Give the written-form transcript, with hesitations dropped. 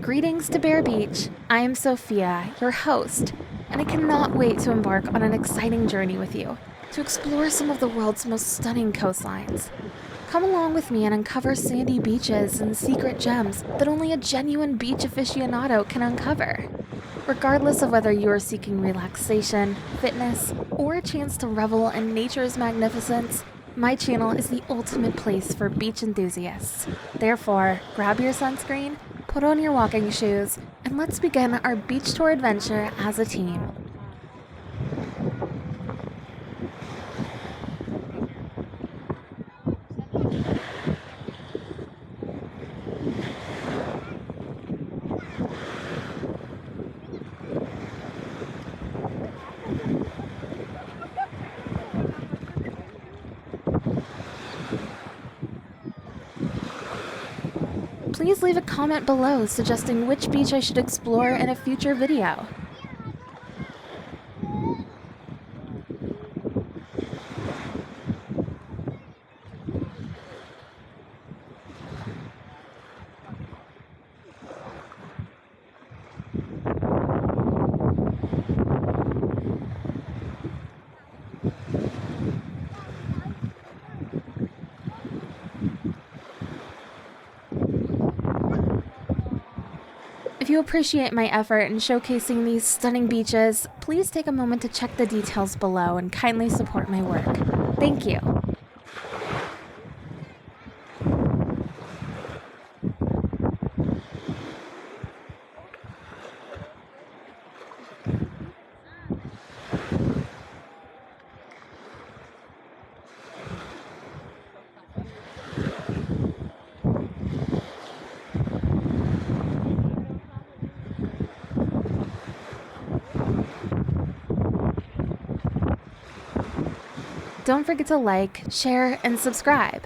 Greetings to Barebeach. I am Sophia, your host, and I cannot wait to embark on an exciting journey with you to explore some of the world's most stunning coastlines. Come along with me and uncover sandy beaches and secret gems that only a genuine beach aficionado can uncover. Regardless of whether you are seeking relaxation, fitness, or a chance to revel in nature's magnificence, my channel is the ultimate place for beach enthusiasts. Therefore, grab your sunscreen, put on your walking shoes, and let's begin our beach tour adventure as a team. Please leave a comment below suggesting which beach I should explore in a future video. If you appreciate my effort in showcasing these stunning beaches, please take a moment to check the details below and kindly support my work. Thank you. Don't forget to like, share, and subscribe.